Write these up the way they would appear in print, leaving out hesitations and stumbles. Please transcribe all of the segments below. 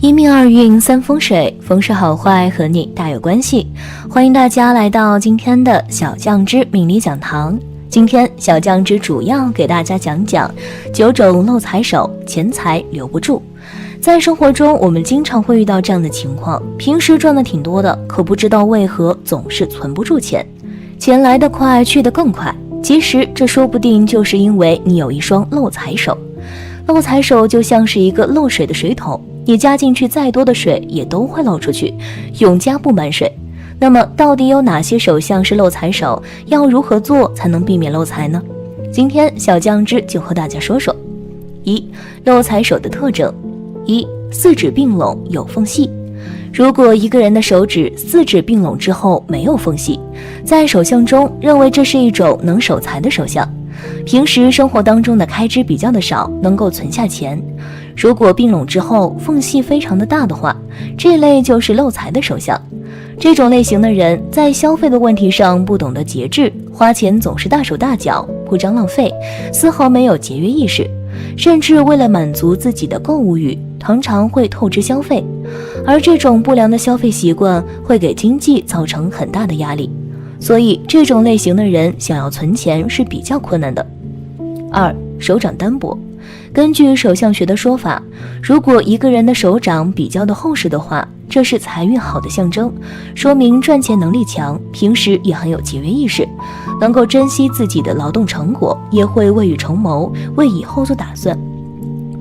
一命二运三风水，风水好坏和你大有关系。欢迎大家来到今天的小酱之命理讲堂。今天小酱之主要给大家讲讲9种漏财手，钱财留不住。在生活中，我们经常会遇到这样的情况，平时赚的挺多的，可不知道为何总是存不住钱，钱来得快，去得更快。其实这说不定就是因为你有一双漏财手。漏财手就像是一个漏水的水桶，你加进去再多的水也都会漏出去，永加不满水。那么到底有哪些手相是漏财手？要如何做才能避免漏财呢？今天小酱汁就和大家说说。漏财手的特征。四指并拢有缝隙。如果一个人的手指4指并拢之后没有缝隙，在手相中认为这是一种能守财的手相。平时生活当中的开支比较的少，能够存下钱。如果并拢之后缝隙非常的大的话，这类就是漏财的手相。这种类型的人在消费的问题上不懂得节制，花钱总是大手大脚，铺张浪费，丝毫没有节约意识，甚至为了满足自己的购物欲，常常会透支消费。而这种不良的消费习惯会给经济造成很大的压力，所以这种类型的人想要存钱是比较困难的。手掌单薄。根据手相学的说法，如果一个人的手掌比较的厚实的话，这是财运好的象征，说明赚钱能力强，平时也很有节约意识，能够珍惜自己的劳动成果，也会未雨绸缪，为以后做打算。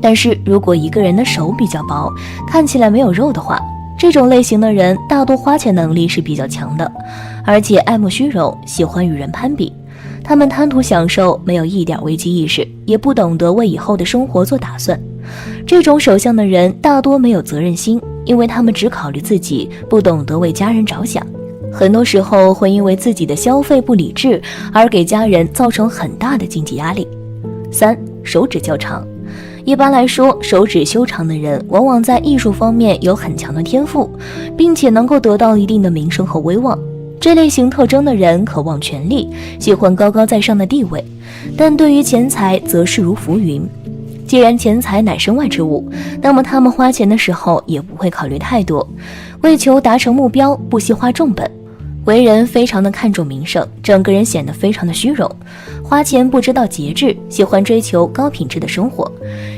但是如果一个人的手比较薄，看起来没有肉的话，这种类型的人大多花钱能力是比较强的，而且爱慕虚荣，喜欢与人攀比。他们贪图享受，没有一点危机意识，也不懂得为以后的生活做打算。这种手相的人大多没有责任心，因为他们只考虑自己，不懂得为家人着想。很多时候会因为自己的消费不理智，而给家人造成很大的经济压力。手指较长。一般来说，手指修长的人往往在艺术方面有很强的天赋，并且能够得到一定的名声和威望。这类型特征的人渴望权力，喜欢高高在上的地位，但对于钱财则视如浮云。既然钱财乃身外之物，那么他们花钱的时候也不会考虑太多，为求达成目标不惜花重本。为人非常的看重名声，整个人显得非常的虚荣，花钱不知道节制，喜欢追求高品质的生活。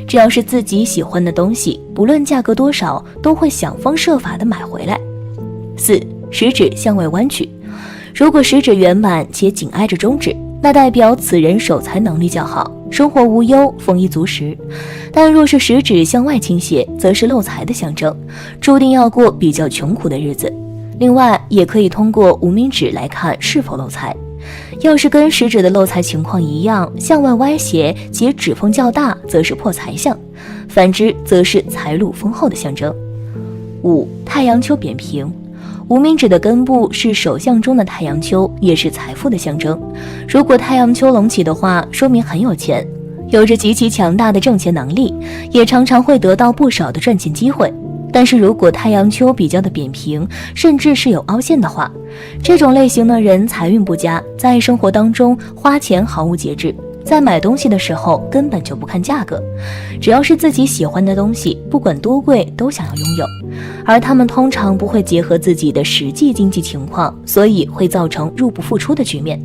只要是自己喜欢的东西，不论价格多少，都会想方设法的买回来。食指向外弯曲。如果食指圆满且紧挨着中指，那代表此人守财能力较好，生活无忧，丰衣足食。但若是食指向外倾斜，则是漏财的象征，注定要过比较穷苦的日子。另外，也可以通过无名指来看是否漏财。要是跟食指的漏财情况一样，向外歪斜且指缝较大，则是破财相；反之，则是财路丰厚的象征。太阳丘扁平。无名指的根部是手相中的太阳丘，也是财富的象征。如果太阳丘隆起的话，说明很有钱，有着极其强大的挣钱能力，也常常会得到不少的赚钱机会。但是如果太阳丘比较的扁平，甚至是有凹陷的话，这种类型的人财运不佳，在生活当中花钱毫无节制，在买东西的时候根本就不看价格，只要是自己喜欢的东西，不管多贵都想要拥有。而他们通常不会结合自己的实际经济情况，所以会造成入不敷出的局面。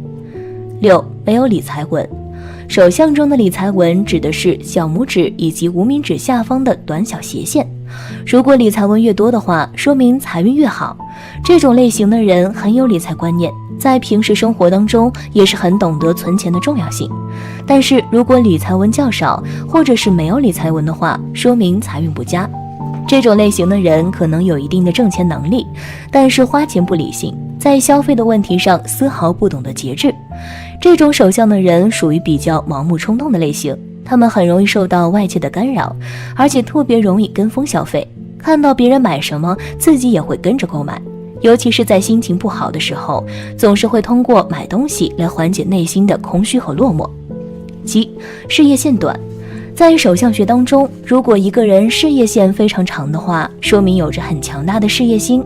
没有理财纹。手相中的理财纹指的是小拇指以及无名指下方的短小斜线，如果理财纹越多的话，说明财运越好。这种类型的人很有理财观念，在平时生活当中也是很懂得存钱的重要性。但是如果理财纹较少，或者是没有理财纹的话，说明财运不佳。这种类型的人可能有一定的挣钱能力，但是花钱不理性，在消费的问题上丝毫不懂得节制。这种手相的人属于比较盲目冲动的类型，他们很容易受到外界的干扰，而且特别容易跟风消费，看到别人买什么，自己也会跟着购买。尤其是在心情不好的时候，总是会通过买东西来缓解内心的空虚和落寞。事业线短。在手相学当中，如果一个人事业线非常长的话，说明有着很强大的事业心，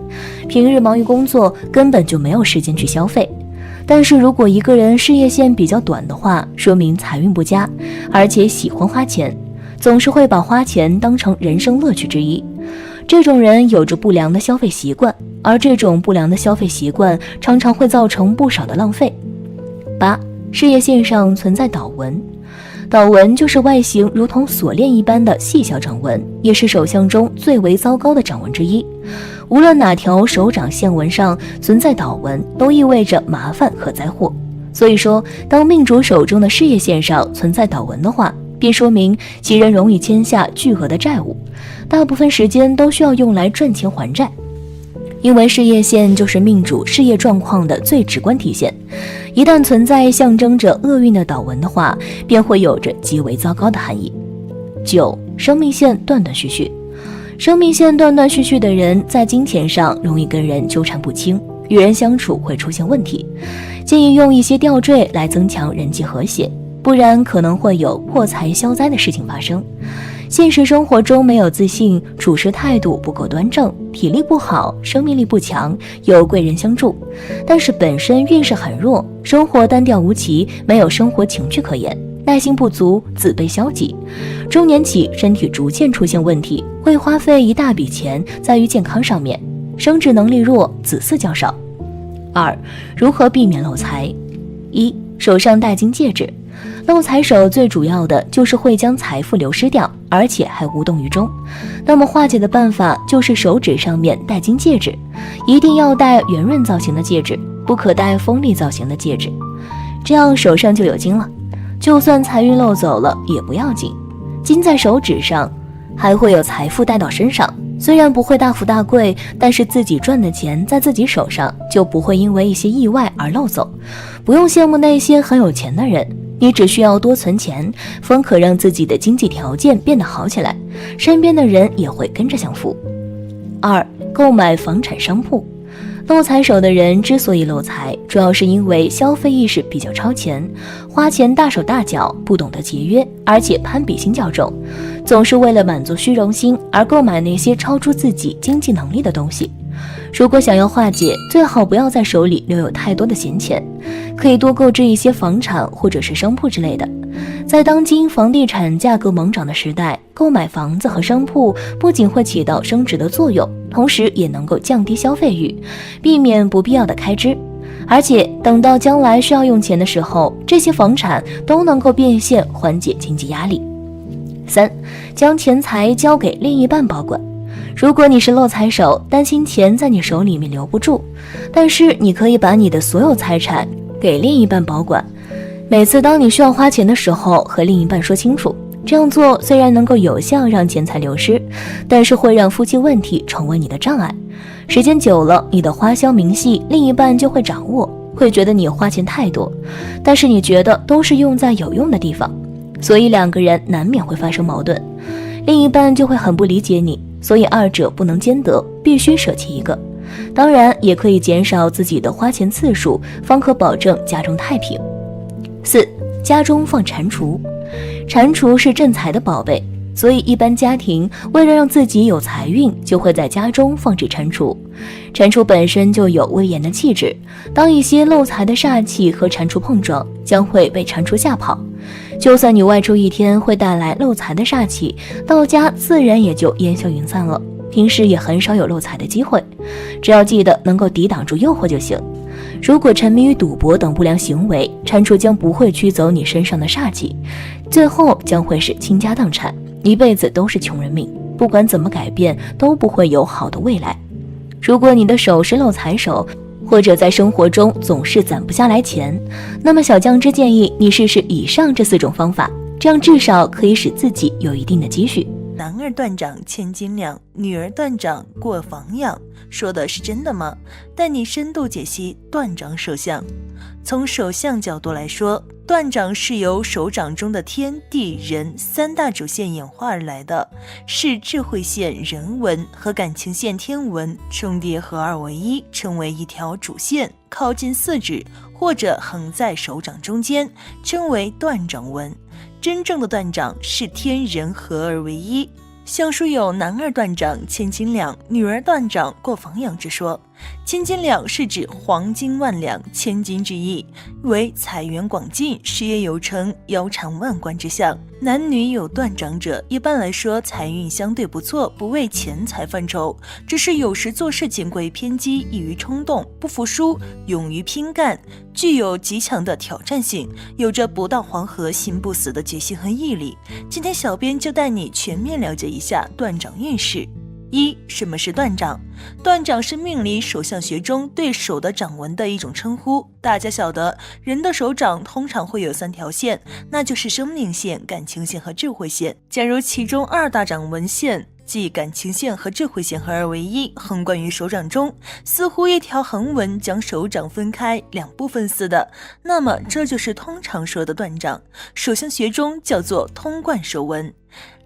平日忙于工作，根本就没有时间去消费。但是如果一个人事业线比较短的话，说明财运不佳，而且喜欢花钱，总是会把花钱当成人生乐趣之一。这种人有着不良的消费习惯，而这种不良的消费习惯常常会造成不少的浪费。8. 事业线上存在倒纹。倒纹就是外形如同锁链一般的细小掌纹，也是手相中最为糟糕的掌纹之一。无论哪条手掌线纹上存在倒纹，都意味着麻烦和灾祸。所以说，当命主手中的事业线上存在倒纹的话，便说明其人容易欠下巨额的债务，大部分时间都需要用来赚钱还债。因为事业线就是命主事业状况的最直观体现，一旦存在象征着厄运的倒纹的话，便会有着极为糟糕的含义。9. 生命线断断续续。生命线断断续续的人，在金钱上容易跟人纠缠不清，与人相处会出现问题，建议用一些吊坠来增强人际和谐，不然可能会有破财消灾的事情发生。现实生活中没有自信，处事态度不够端正，体力不好，生命力不强，有贵人相助，但是本身运势很弱，生活单调无奇，没有生活情趣可言，耐心不足，自卑消极。中年起身体逐渐出现问题，会花费一大笔钱在于健康上面，生殖能力弱，子嗣较少。2. 如何避免漏财。1. 手上戴金戒指。漏财手最主要的就是会将财富流失掉，而且还无动于衷。那么化解的办法就是手指上面戴金戒指，一定要戴圆润造型的戒指，不可戴锋利造型的戒指，这样手上就有金了。就算财运漏走了也不要紧，金在手指上，还会有财富带到身上。虽然不会大富大贵，但是自己赚的钱在自己手上，就不会因为一些意外而漏走。不用羡慕那些很有钱的人，你只需要多存钱，方可让自己的经济条件变得好起来，身边的人也会跟着享福。2. 购买房产商铺。漏财手的人之所以漏财，主要是因为消费意识比较超前，花钱大手大脚，不懂得节约，而且攀比心较重，总是为了满足虚荣心而购买那些超出自己经济能力的东西。如果想要化解，最好不要在手里留有太多的闲钱，可以多购置一些房产或者是商铺之类的。在当今房地产价格猛涨的时代，购买房子和商铺不仅会起到升值的作用，同时也能够降低消费欲，避免不必要的开支。而且等到将来需要用钱的时候，这些房产都能够变现，缓解经济压力。3. 将钱财交给另一半保管。如果你是漏财手，担心钱在你手里面留不住，但是你可以把你的所有财产给另一半保管。每次当你需要花钱的时候，和另一半说清楚。这样做虽然能够有效让钱财流失，但是会让夫妻问题成为你的障碍。时间久了，你的花销明细另一半就会掌握，会觉得你花钱太多，但是你觉得都是用在有用的地方，所以两个人难免会发生矛盾，另一半就会很不理解你，所以二者不能兼得，必须舍弃一个。当然也可以减少自己的花钱次数，方可保证家中太平。4. 家中放蟾蜍。蟾蜍是镇财的宝贝，所以一般家庭为了让自己有财运，就会在家中放置蟾蜍。蟾蜍本身就有威严的气质，当一些漏财的煞气和蟾蜍碰撞，将会被蟾蜍吓跑。就算你外出一天会带来漏财的煞气，到家自然也就烟消云散了，平时也很少有漏财的机会，只要记得能够抵挡住诱惑就行。如果沉迷于赌博等不良行为，蟾蜍将不会驱走你身上的煞气，最后将会是倾家荡产，一辈子都是穷人命，不管怎么改变都不会有好的未来。如果你的手是漏财手，或者在生活中总是攒不下来钱，那么小酱汁建议你试试以上这4种方法，这样至少可以使自己有一定的积蓄。男儿断掌千斤两，女儿断掌过房养，说的是真的吗？带你深度解析断掌手相。从手相角度来说，断掌是由手掌中的天地人3大主线演化而来的，是智慧线人纹和感情线天纹重叠合二为一，成为一条主线，靠近4指或者横在手掌中间，称为断掌纹。真正的断掌是天人合而为一。相书有男儿断掌千斤两，女儿断掌过房养之说，千斤两是指黄金万两，千金之意，为财源广进、事业有成、腰缠万贯之象。男女有断掌者，一般来说财运相对不错，不为钱财犯愁，只是有时做事情过于偏激，易于冲动，不服输，勇于拼干，具有极强的挑战性，有着不到黄河心不死的决心和毅力。今天小编就带你全面了解一下断掌运势。一、什么是断掌？断掌是命理手相学中对手的掌纹的一种称呼。大家晓得，人的手掌通常会有3条线，那就是生命线、感情线和智慧线。假如其中2大掌纹线，即感情线和智慧线合二为一，横贯于手掌中，似乎一条横纹将手掌分开2部分似的，那么这就是通常说的断掌，手相学中叫做通贯手纹。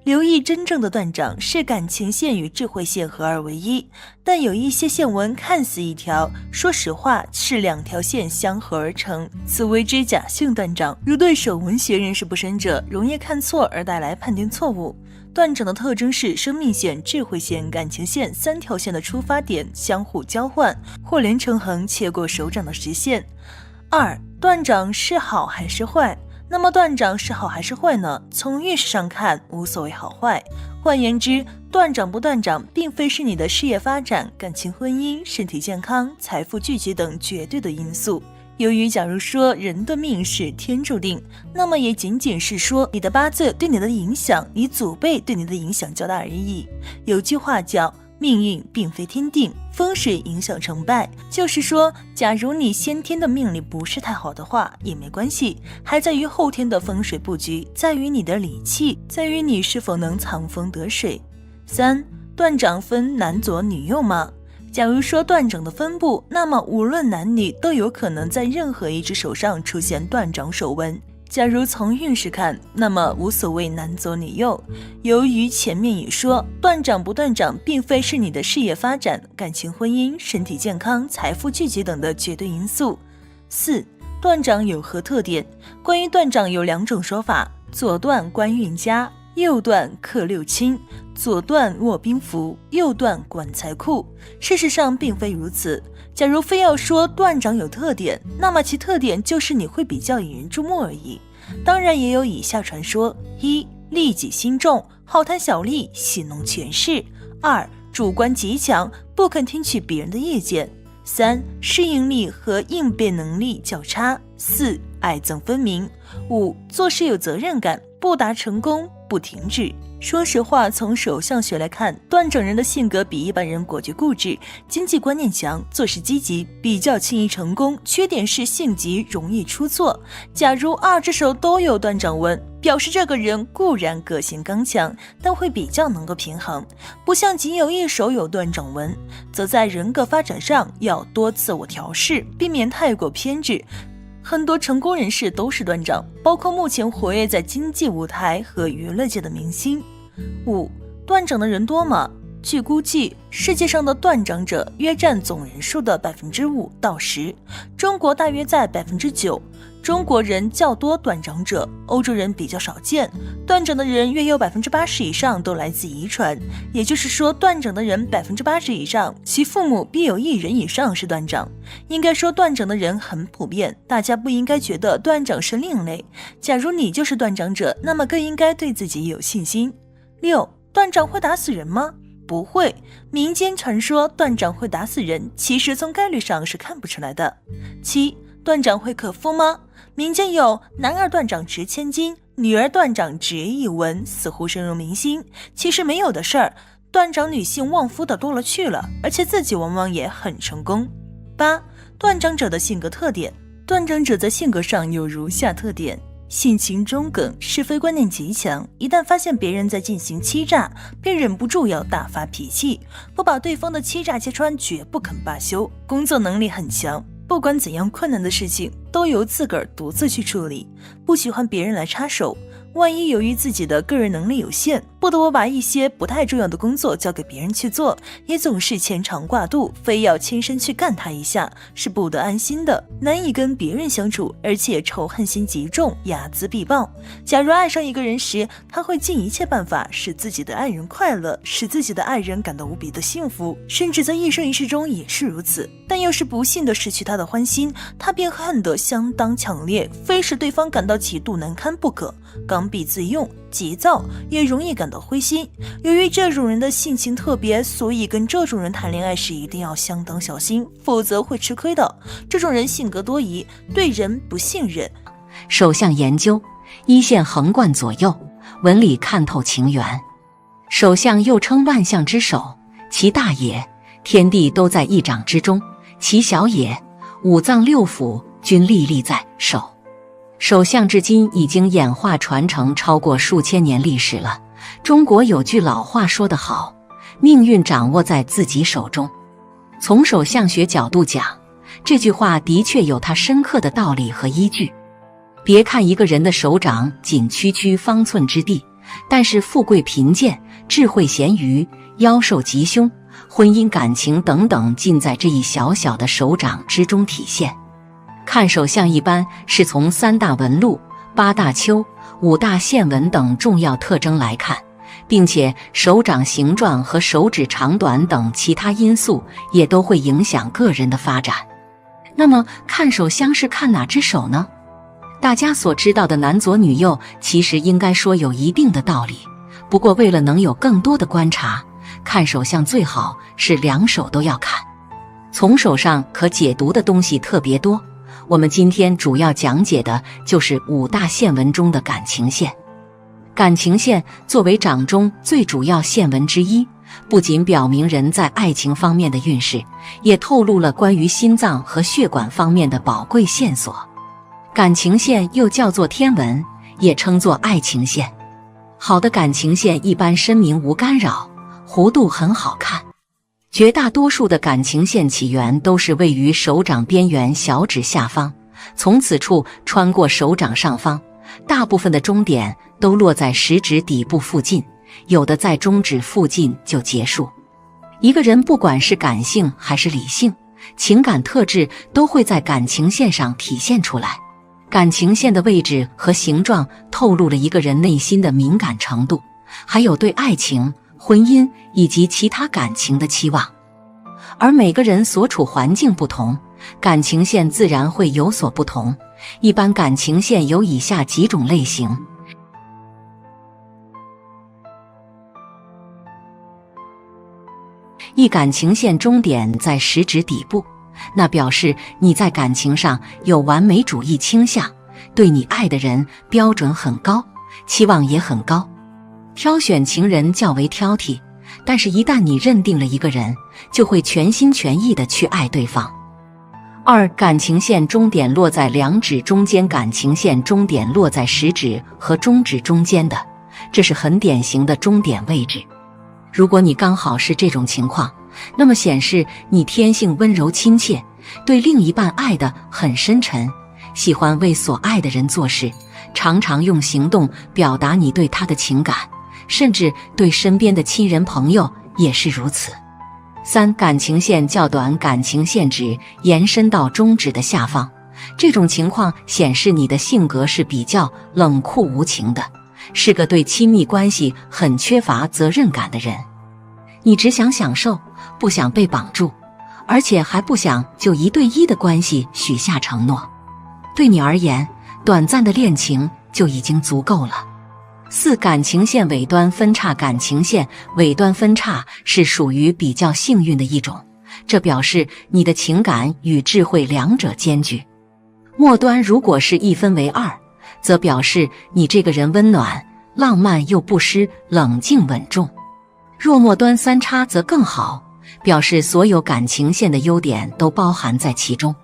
留意，真正的断掌是感情线与智慧线合二为一，但有一些线纹看似一条，说实话是2条线相合而成，此为之假性断掌。如对手纹学认识不深者，容易看错而带来判定错误。断掌的特征是生命线、智慧线、感情线3条线的出发点相互交换，或连成横切过手掌的实线。2. 断掌是好还是坏？那么断掌是好还是坏呢？从运势上看，无所谓好坏。换言之，断掌不断掌，并非是你的事业发展、感情婚姻、身体健康、财富聚集等绝对的因素。由于假如说人的命是天注定，那么也仅仅是说你的八字对你的影响，你祖辈对你的影响较大而已。有句话叫命运并非天定，风水影响成败，就是说假如你先天的命理不是太好的话也没关系，还在于后天的风水布局，在于你的理气，在于你是否能藏风得水。3. 断掌分男左女右吗？假如说断掌的分布，那么无论男女都有可能在任何一只手上出现断掌手纹。假如从运势看，那么无所谓男左女右。由于前面已说，断掌不断掌并非是你的事业发展、感情婚姻、身体健康、财富聚集等的绝对因素。4. 断掌有何特点？关于断掌有2种说法，左断官运佳，右断克六亲。左断卧兵符，右断管财库。事实上并非如此。假如非要说断掌有特点，那么其特点就是你会比较引人注目而已。当然也有以下传说： 1. 利己心重，好贪小利，戏弄权势。 2. 主观极强，不肯听取别人的意见。 3. 适应力和应变能力较差。 4. 爱憎分明。 5. 做事有责任感，不达成功不停止。说实话，从手相学来看，断掌人的性格比一般人果决固执，经济观念强，做事积极，比较轻易成功，缺点是性急，容易出错。假如2只手都有断掌纹，表示这个人固然个性刚强，但会比较能够平衡，不像仅有1手有断掌纹，则在人格发展上要多自我调试，避免太过偏执。很多成功人士都是断掌，包括目前活跃在经济舞台和娱乐界的明星。5. 断掌的人多吗？据估计，世界上的断掌者约占总人数的5%到10%，中国大约在9%。中国人较多断掌者，欧洲人比较少见。断掌的人约有80%以上都来自遗传，也就是说，断掌的人80%以上，其父母必有1人以上是断掌。应该说，断掌的人很普遍，大家不应该觉得断掌是另类。假如你就是断掌者，那么更应该对自己有信心。6. 断掌会打死人吗？不会。民间传说断掌会打死人，其实从概率上是看不出来的。7. 断掌会克夫吗？民间有男儿断掌值千金，女儿断掌值1文，似乎深入民心。其实没有的事儿，断掌女性旺夫的多了去了，而且自己往往也很成功。8. 断掌者的性格特点。断掌者在性格上有如下特点：性情中耿，是非观念极强，一旦发现别人在进行欺诈，便忍不住要大发脾气，不把对方的欺诈揭穿绝不肯罢休。工作能力很强，不管怎样困难的事情都由自个儿独自去处理，不喜欢别人来插手。万一由于自己的个人能力有限，不得不把一些不太重要的工作交给别人去做，也总是牵肠挂肚，非要亲身去干他一下，是不得安心的，难以跟别人相处，而且仇恨心极重，睚眦必报。假如爱上一个人时，他会尽一切办法使自己的爱人快乐，使自己的爱人感到无比的幸福，甚至在一生一世中也是如此。但要是不幸的失去他的欢心，他便恨得相当强烈，非使对方感到极度难堪不可。刚愎自用，急躁，也容易感到灰心。由于这种人的性情特别，所以跟这种人谈恋爱时一定要相当小心，否则会吃亏的。这种人性格多疑，对人不信任。手相研究，一线横贯左右，纹理看透情缘。手相又称万象之首，其大也，天地都在一掌之中；其小也，五脏六腑均历历在手。手相至今已经演化传承超过数千年历史了。中国有句老话说得好，命运掌握在自己手中。从手相学角度讲，这句话的确有它深刻的道理和依据。别看一个人的手掌仅区区方寸之地，但是富贵贫贱、智慧咸愚、夭寿吉凶、婚姻感情等等，尽在这一小小的手掌之中体现。看手相一般是从3大纹路、8大丘、5大线纹等重要特征来看，并且手掌形状和手指长短等其他因素也都会影响个人的发展。那么看手相是看哪只手呢？大家所知道的男左女右，其实应该说有一定的道理。不过为了能有更多的观察，看手相最好是2手都要看。从手上可解读的东西特别多，我们今天主要讲解的就是5大线纹中的感情线。感情线作为掌中最主要线纹之一，不仅表明人在爱情方面的运势，也透露了关于心脏和血管方面的宝贵线索。感情线又叫做天纹，也称作爱情线。好的感情线一般深明无干扰，弧度很好看。绝大多数的感情线起源都是位于手掌边缘小指下方，从此处穿过手掌上方，大部分的终点都落在食指底部附近，有的在中指附近就结束。一个人不管是感性还是理性，情感特质都会在感情线上体现出来。感情线的位置和形状透露了一个人内心的敏感程度，还有对爱情、婚姻以及其他感情的期望。而每个人所处环境不同，感情线自然会有所不同。一般感情线有以下几种类型。一、感情线终点在食指底部，那表示你在感情上有完美主义倾向，对你爱的人标准很高，期望也很高。挑选情人较为挑剔，但是一旦你认定了一个人，就会全心全意地去爱对方。2、感情线终点落在2指中间，感情线终点落在食指和中指中间的，这是很典型的终点位置。如果你刚好是这种情况，那么显示你天性温柔亲切，对另一半爱得很深沉，喜欢为所爱的人做事，常常用行动表达你对他的情感，甚至对身边的亲人朋友也是如此。3、感情线较短，感情线指延伸到中指的下方，这种情况显示你的性格是比较冷酷无情的，是个对亲密关系很缺乏责任感的人。你只想享受，不想被绑住，而且还不想就1对1的关系许下承诺。对你而言，短暂的恋情就已经足够了。4、感情线尾端分叉，感情线尾端分叉是属于比较幸运的一种，这表示你的情感与智慧两者兼具。末端如果是一分为2，则表示你这个人温暖、浪漫又不失冷静稳重。若末端3叉则更好，表示所有感情线的优点都包含在其中。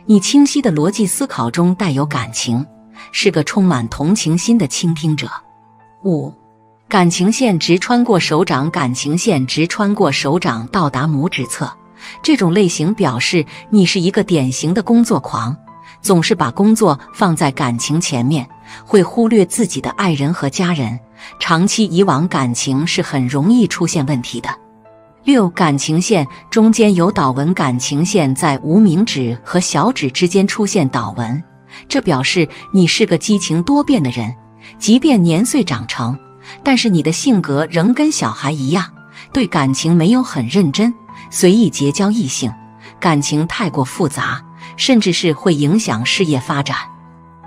你清晰的逻辑思考中带有感情，是个充满同情心的倾听者。5、感情线直穿过手掌，感情线直穿过手掌到达拇指侧，这种类型表示你是一个典型的工作狂，总是把工作放在感情前面，会忽略自己的爱人和家人，长期以往感情是很容易出现问题的。6. 感情线中间有倒纹，感情线在无名指和小指之间出现倒纹，这表示你是个激情多变的人，即便年岁长成，但是你的性格仍跟小孩一样，对感情没有很认真，随意结交异性，感情太过复杂，甚至是会影响事业发展。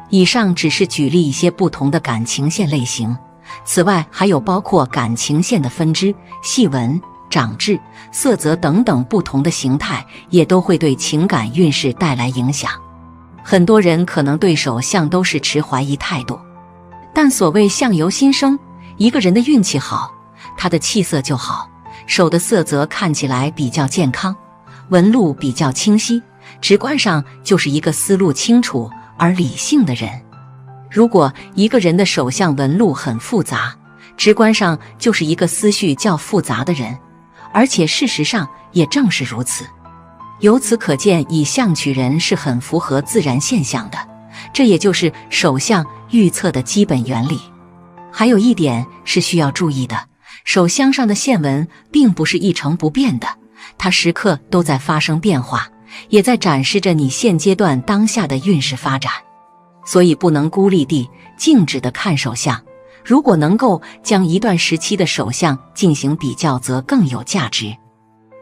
以上只是举例一些不同的感情线类型，此外还有包括感情线的分支、细纹、长痣、色泽等等不同的形态，也都会对情感运势带来影响。很多人可能对手相都是持怀疑态度，但所谓相由心生，一个人的运气好，他的气色就好，手的色泽看起来比较健康，纹路比较清晰，直观上就是一个思路清楚而理性的人。如果一个人的手相纹路很复杂，直观上就是一个思绪较复杂的人，而且事实上也正是如此。由此可见，以相取人是很符合自然现象的，这也就是手相预测的基本原理。还有一点是需要注意的，手相上的线纹并不是一成不变的，它时刻都在发生变化，也在展示着你现阶段当下的运势发展。所以不能孤立地静止地看手相，如果能够将一段时期的手相进行比较，则更有价值。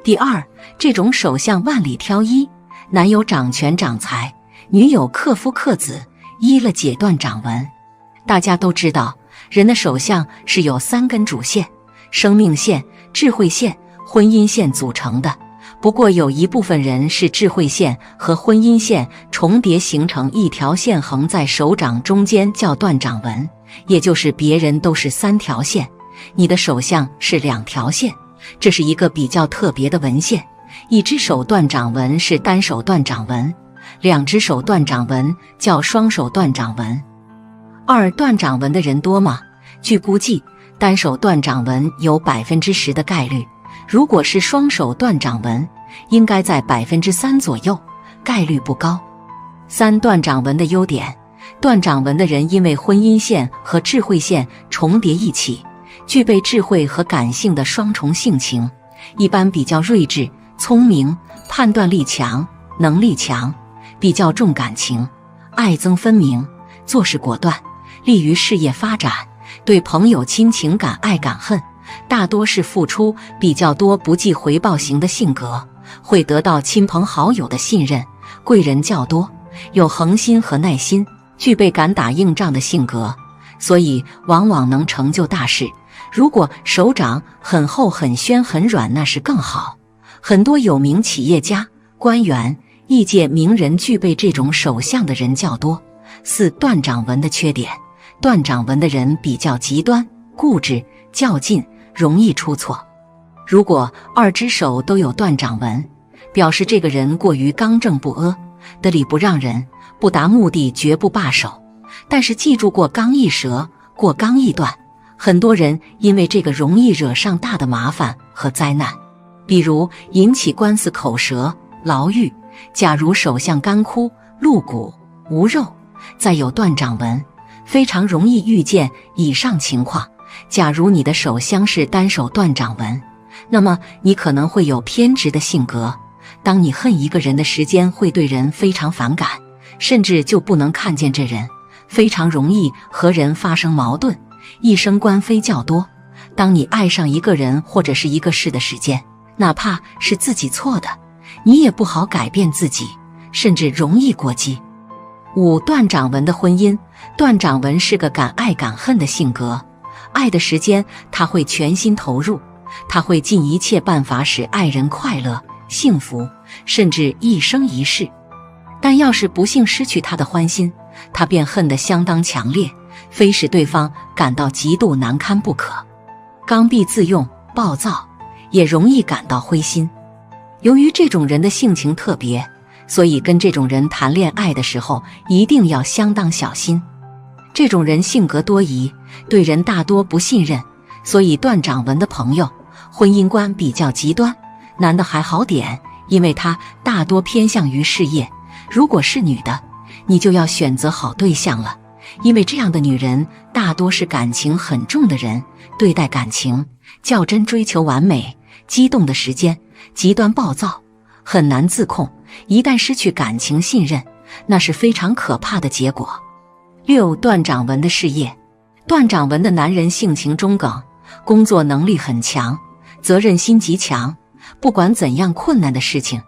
第2，这种手相万里挑一，男友掌权掌财，女友克夫克子，依了解断掌纹。大家都知道，人的手相是由3根主线：生命线、智慧线、婚姻线组成的。不过有一部分人是智慧线和婚姻线重叠形成一条线横在手掌中间，叫断掌纹，也就是别人都是3条线，你的手相是2条线，这是一个比较特别的纹线。一只手断掌纹是单手断掌纹，2只手断掌纹叫双手断掌纹。2断掌纹的人多吗？据估计，单手断掌纹有 10% 的概率，如果是双手断掌纹，应该在 3% 左右，概率不高。3断掌纹的优点，断掌纹的人因为婚姻线和智慧线重叠一起，具备智慧和感性的双重性情，一般比较睿智、聪明，判断力强，能力强，比较重感情，爱憎分明，做事果断，利于事业发展，对朋友亲情感爱感恨，大多是付出比较多不计回报型的性格，会得到亲朋好友的信任，贵人较多，有恒心和耐心，具备敢打硬仗的性格，所以往往能成就大事。如果手掌很厚很宣很软，那是更好。很多有名企业家、官员、业界名人具备这种手相的人较多。4断掌纹的缺点，断掌纹的人比较极端、固执、较劲，容易出错。如果2只手都有断掌纹，表示这个人过于刚正不阿，得理不让人，不达目的绝不罢手。但是记住，过刚易折，过刚易断，很多人因为这个容易惹上大的麻烦和灾难，比如引起官司、口舌、牢狱。假如手相干枯、露骨、无肉，再有断掌纹，非常容易遇见以上情况。假如你的手相是单手断掌纹，那么你可能会有偏执的性格，当你恨一个人的时间，会对人非常反感，甚至就不能看见这人，非常容易和人发生矛盾，一生官非较多。当你爱上一个人或者是一个事的时间，哪怕是自己错的，你也不好改变自己，甚至容易过激。5断掌纹的婚姻，断掌纹是个敢爱敢恨的性格，爱的时间他会全心投入，他会尽一切办法使爱人快乐、幸福，甚至一生一世。但要是不幸失去他的欢心，他便恨得相当强烈，非使对方感到极度难堪不可。刚愎自用、暴躁，也容易感到灰心。由于这种人的性情特别，所以跟这种人谈恋爱的时候一定要相当小心。这种人性格多疑，对人大多不信任，所以断掌纹的朋友婚姻观比较极端。男的还好点，因为他大多偏向于事业。如果是女的，你就要选择好对象了，因为这样的女人大多是感情很重的人，对待感情较真，追求完美，激动的时间极端暴躁，很难自控，一旦失去感情信任，那是非常可怕的结果。6. 断掌纹的事业。断掌纹的男人性情中耿，工作能力很强，责任心极强，不管怎样困难的事情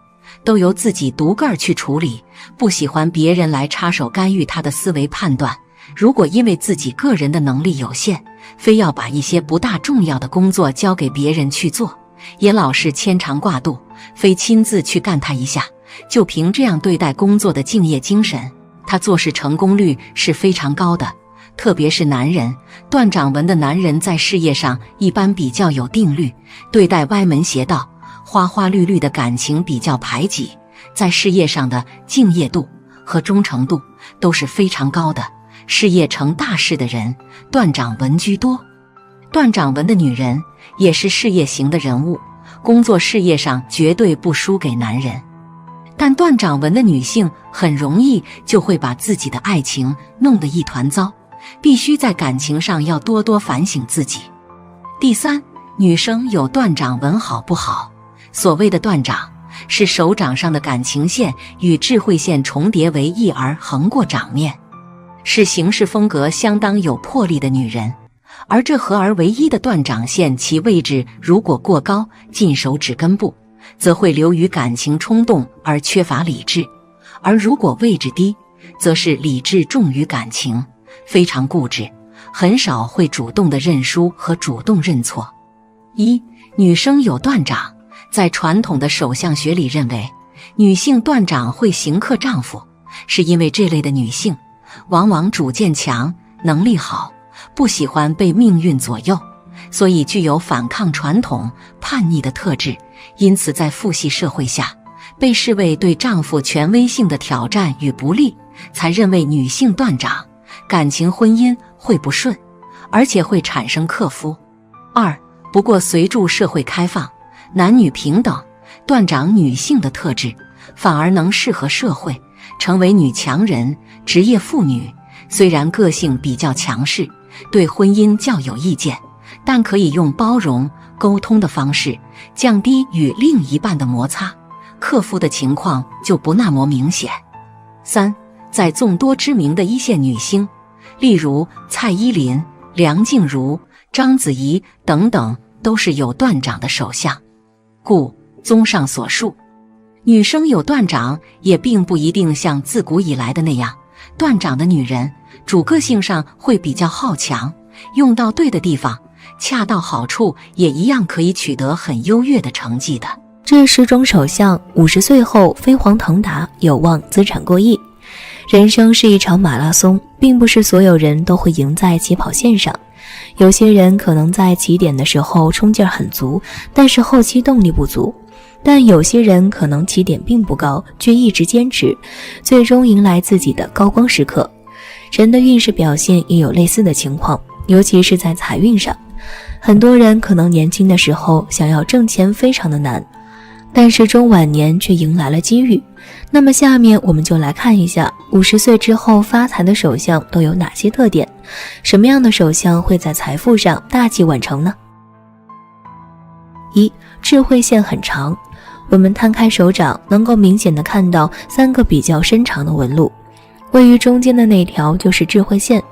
都由自己独个儿去处理，不喜欢别人来插手干预他的思维判断。如果因为自己个人的能力有限，非要把一些不大重要的工作交给别人去做，也老是牵肠挂肚，非亲自去干他一下。就凭这样对待工作的敬业精神，他做事成功率是非常高的。特别是男人，断掌纹的男人在事业上一般比较有定律，对待歪门邪道、花花绿绿的感情比较排挤，在事业上的敬业度和忠诚度都是非常高的。事业成大事的人，断掌纹居多。断掌纹的女人也是事业型的人物，工作事业上绝对不输给男人。但断掌纹的女性很容易就会把自己的爱情弄得一团糟，必须在感情上要多多反省自己。第3，女生有断掌纹好不好？所谓的断掌，是手掌上的感情线与智慧线重叠为一而横过掌面，是行事风格相当有魄力的女人。而这合而为一的断掌线，其位置如果过高，近手指根部，则会流于感情冲动而缺乏理智；而如果位置低，则是理智重于感情，非常固执，很少会主动的认输和主动认错。1. 女生有断掌，在传统的手相学里认为，女性断掌会刑克丈夫，是因为这类的女性往往主见强，能力好，不喜欢被命运左右，所以具有反抗传统、叛逆的特质，因此在父系社会下被视为对丈夫权威性的挑战与不利，才认为女性断掌，感情婚姻会不顺，而且会产生克夫。2. 不过随着社会开放，男女平等，断掌女性的特质反而能适合社会，成为女强人、职业妇女。虽然个性比较强势，对婚姻较有意见，但可以用包容、沟通的方式降低与另一半的摩擦，克夫的情况就不那么明显。3. 在众多知名的一线女星，例如蔡依林、梁静茹、章子怡等等，都是有断掌的手相。故综上所述，女生有断掌也并不一定像自古以来的那样，断掌的女人主个性上会比较好强，用到对的地方，恰到好处，也一样可以取得很优越的成绩的。这10种手相，50岁后飞黄腾达，有望资产过亿。人生是一场马拉松，并不是所有人都会赢在起跑线上。有些人可能在起点的时候冲劲很足，但是后期动力不足；但有些人可能起点并不高，却一直坚持，最终迎来自己的高光时刻。人的运势表现也有类似的情况，尤其是在财运上。很多人可能年轻的时候想要挣钱非常的难，但是中晚年却迎来了机遇。那么下面我们就来看一下50岁之后发财的手相都有哪些特点，什么样的手相会在财富上大器晚成呢？ 1. 智慧线很长。我们摊开手掌，能够明显的看到3个比较深长的纹路，位于中间的那条就是智慧线。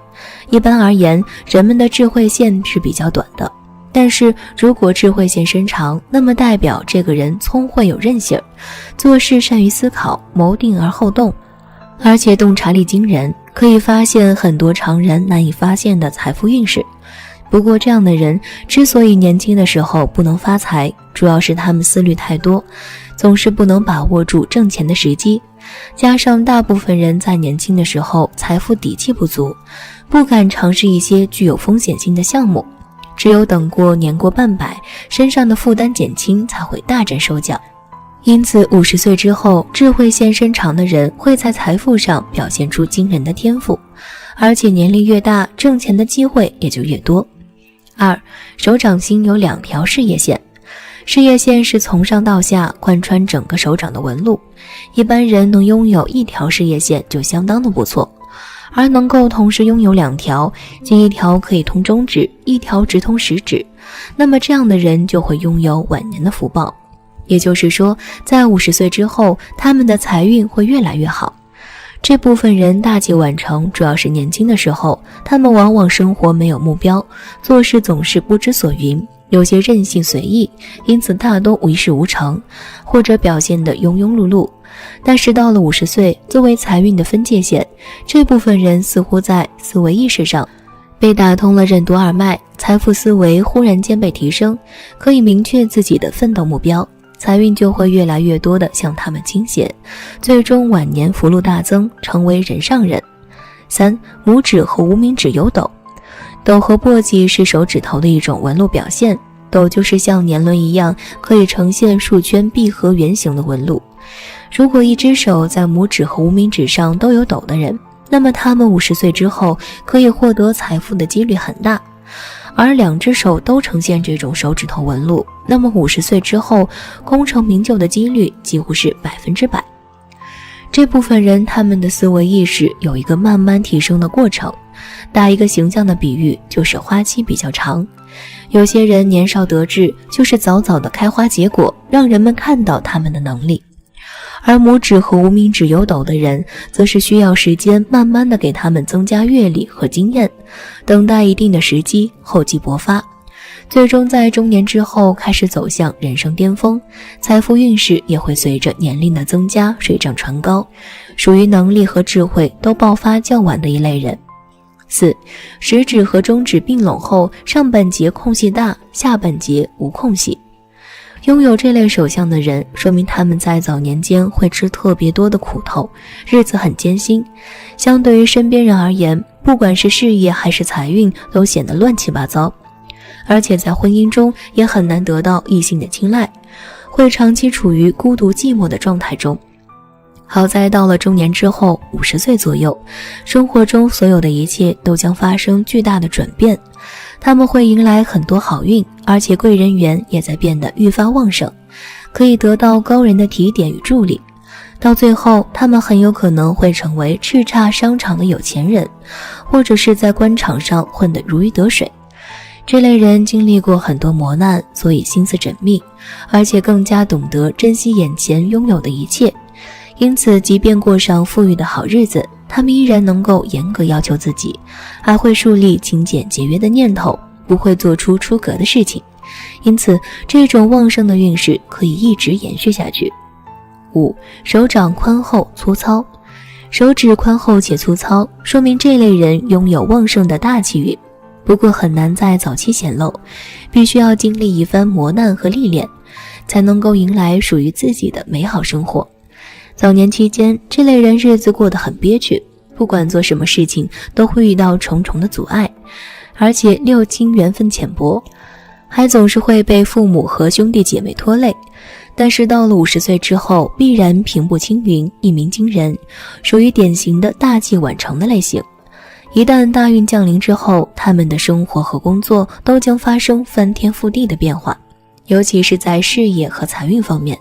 一般而言，人们的智慧线是比较短的，但是如果智慧线伸长，那么代表这个人聪慧有韧性，做事善于思考，谋定而后动，而且洞察力惊人，可以发现很多常人难以发现的财富运势。不过这样的人之所以年轻的时候不能发财，主要是他们思虑太多，总是不能把握住挣钱的时机，加上大部分人在年轻的时候财富底气不足，不敢尝试一些具有风险性的项目，只有等过年过半百，身上的负担减轻，才会大展手脚。因此50岁之后，智慧线伸长的人会在财富上表现出惊人的天赋，而且年龄越大，挣钱的机会也就越多。2. 手掌心有2条事业线。事业线是从上到下贯穿整个手掌的纹路，一般人能拥有1条事业线就相当的不错，而能够同时拥有2条，即一条可以通中指，一条直通食指，那么这样的人就会拥有晚年的福报。也就是说，在50岁之后，他们的财运会越来越好。这部分人大器晚成，主要是年轻的时候，他们往往生活没有目标，做事总是不知所云，有些任性随意，因此大多一事无成，或者表现得庸庸碌碌。但是到了50岁，作为财运的分界线，这部分人似乎在思维意识上被打通了任督二脉，财富思维忽然间被提升，可以明确自己的奋斗目标，财运就会越来越多地向他们倾斜，最终晚年福禄大增，成为人上人。3. 拇指和无名指有斗。斗和簸箕是手指头的一种纹路表现，斗就是像年轮一样，可以呈现数圈闭合圆形的纹路。如果一只手在拇指和无名指上都有斗的人，那么他们50岁之后可以获得财富的几率很大。而2只手都呈现这种手指头纹路，那么50岁之后功成名就的几率几乎是100%。这部分人他们的思维意识有一个慢慢提升的过程，打一个形象的比喻，就是花期比较长。有些人年少得志，就是早早的开花结果，让人们看到他们的能力。而拇指和无名指有斗的人，则是需要时间慢慢的给他们增加阅历和经验，等待一定的时机，厚积薄发，最终在中年之后开始走向人生巅峰，财富运势也会随着年龄的增加水涨船高，属于能力和智慧都爆发较晚的一类人。4. 食指和中指并拢后，上半截空隙大，下半截无空隙。拥有这类手相的人，说明他们在早年间会吃特别多的苦头，日子很艰辛。相对于身边人而言，不管是事业还是财运，都显得乱七八糟。而且在婚姻中也很难得到异性的青睐，会长期处于孤独寂寞的状态中。好在到了中年之后，50岁左右，生活中所有的一切都将发生巨大的转变，他们会迎来很多好运，而且贵人缘也在变得愈发旺盛，可以得到高人的提点与助力。到最后，他们很有可能会成为叱咤商场的有钱人，或者是在官场上混得如鱼得水。这类人经历过很多磨难，所以心思缜密，而且更加懂得珍惜眼前拥有的一切。因此即便过上富裕的好日子，他们依然能够严格要求自己，还会树立勤俭节约的念头，不会做出出格的事情。因此这种旺盛的运势可以一直延续下去。5. 手掌宽厚粗糙。手指宽厚且粗糙，说明这类人拥有旺盛的大气运，不过很难在早期显露，必须要经历一番磨难和历练，才能够迎来属于自己的美好生活。早年期间，这类人日子过得很憋屈，不管做什么事情都会遇到重重的阻碍，而且六亲缘分浅薄，还总是会被父母和兄弟姐妹拖累。但是到了50岁之后，必然平步青云，一鸣惊人，属于典型的大器晚成的类型。一旦大运降临之后，他们的生活和工作都将发生翻天覆地的变化，尤其是在事业和财运方面，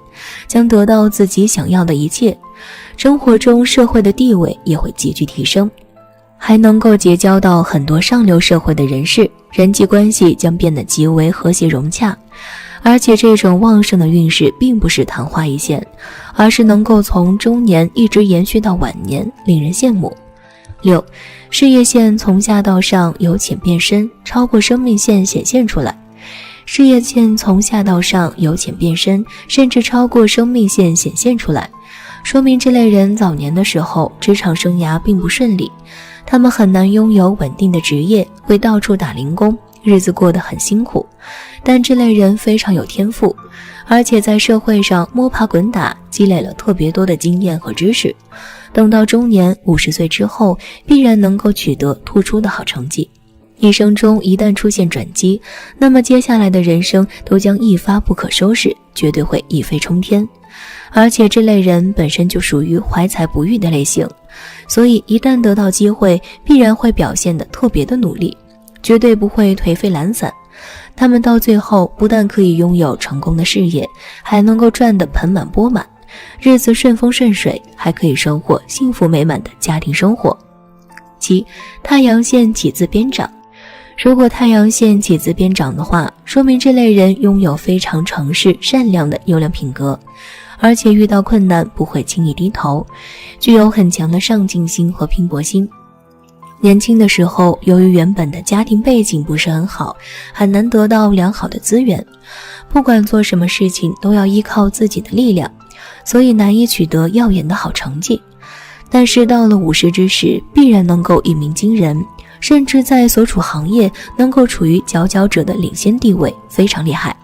将得到自己想要的一切，生活中社会的地位也会急剧提升，还能够结交到很多上流社会的人士，人际关系将变得极为和谐融洽。而且这种旺盛的运势并不是昙花一现，而是能够从中年一直延续到晚年，令人羡慕。6. 事业线从下到上由浅变深，超过生命线显现出来。事业线从下到上由浅变深，甚至超过生命线显现出来，说明这类人早年的时候职场生涯并不顺利，他们很难拥有稳定的职业，会到处打零工，日子过得很辛苦。但这类人非常有天赋，而且在社会上摸爬滚打，积累了特别多的经验和知识，等到中年50岁之后，必然能够取得突出的好成绩。一生中一旦出现转机，那么接下来的人生都将一发不可收拾，绝对会一飞冲天。而且这类人本身就属于怀才不遇的类型，所以一旦得到机会，必然会表现得特别的努力，绝对不会颓废懒散。他们到最后不但可以拥有成功的事业，还能够赚得盆满钵满，日子顺风顺水，还可以收获幸福美满的家庭生活。七，太阳线起自边长。如果太阳线起自边长的话，说明这类人拥有非常诚实善良的优良品格，而且遇到困难不会轻易低头，具有很强的上进心和拼搏心。年轻的时候，由于原本的家庭背景不是很好，很难得到良好的资源，不管做什么事情都要依靠自己的力量，所以难以取得耀眼的好成绩。但是到了50之时，必然能够一鸣惊人，甚至在所处行业能够处于佼佼者的领先地位，非常厉害。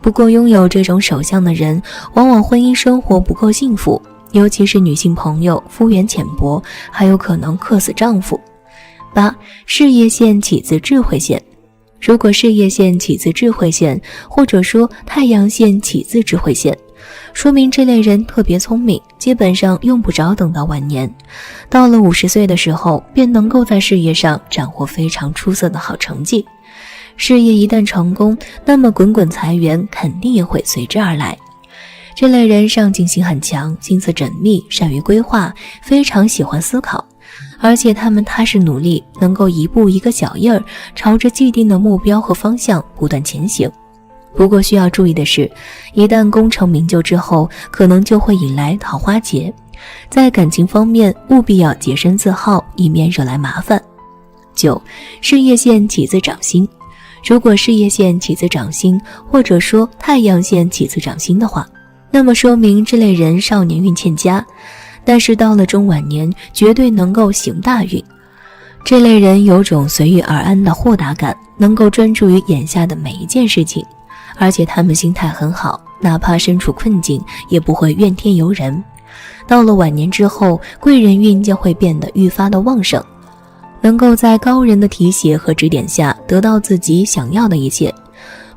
不过拥有这种手相的人，往往婚姻生活不够幸福，尤其是女性朋友肤缘浅薄，还有可能克死丈夫。8. 事业线起自智慧线。如果事业线起自智慧线，或者说太阳线起自智慧线，说明这类人特别聪明，基本上用不着等到晚年，到了50岁的时候，便能够在事业上斩获非常出色的好成绩。事业一旦成功，那么滚滚财源肯定也会随之而来。这类人上进心很强，心思缜密，善于规划，非常喜欢思考，而且他们踏实努力，能够一步一个脚印儿，朝着既定的目标和方向不断前行。不过需要注意的是，一旦功成名就之后，可能就会引来桃花劫，在感情方面务必要洁身自好，以免惹来麻烦。9. 事业线起自掌星。如果事业线起自掌星，或者说太阳线起自掌星的话，那么说明这类人少年运欠佳，但是到了中晚年绝对能够行大运。这类人有种随遇而安的豁达感，能够专注于眼下的每一件事情，而且他们心态很好，哪怕身处困境也不会怨天尤人。到了晚年之后，贵人运将会变得愈发的旺盛，能够在高人的提携和指点下得到自己想要的一切。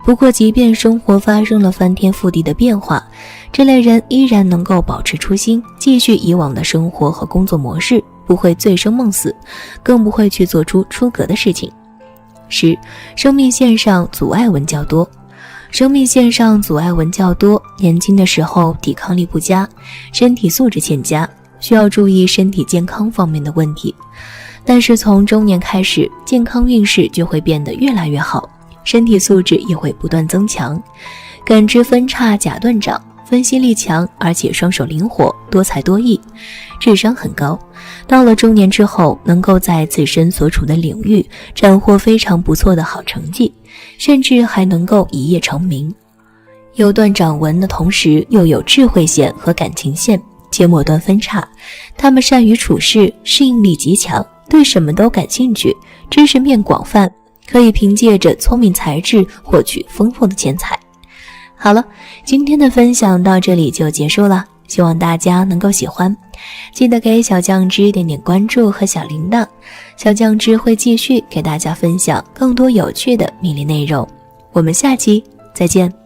不过即便生活发生了翻天覆地的变化，这类人依然能够保持初心，继续以往的生活和工作模式，不会醉生梦死，更不会去做出出格的事情。10. 生命线上阻碍纹较多。生命线上阻碍纹较多，年轻的时候抵抗力不佳，身体素质欠佳，需要注意身体健康方面的问题。但是从中年开始，健康运势就会变得越来越好，身体素质也会不断增强，感知分叉假断掌，分析力强，而且双手灵活，多才多艺，智商很高。到了中年之后，能够在自身所处的领域斩获非常不错的好成绩，甚至还能够一夜成名。有断掌纹的同时，又有智慧线和感情线，且末端分叉。他们善于处事，适应力极强，对什么都感兴趣，知识面广泛，可以凭借着聪明才智获取丰富的钱财。好了，今天的分享到这里就结束了，希望大家能够喜欢，记得给小酱汁点点关注和小铃铛，小酱汁会继续给大家分享更多有趣的命理内容。我们下期再见。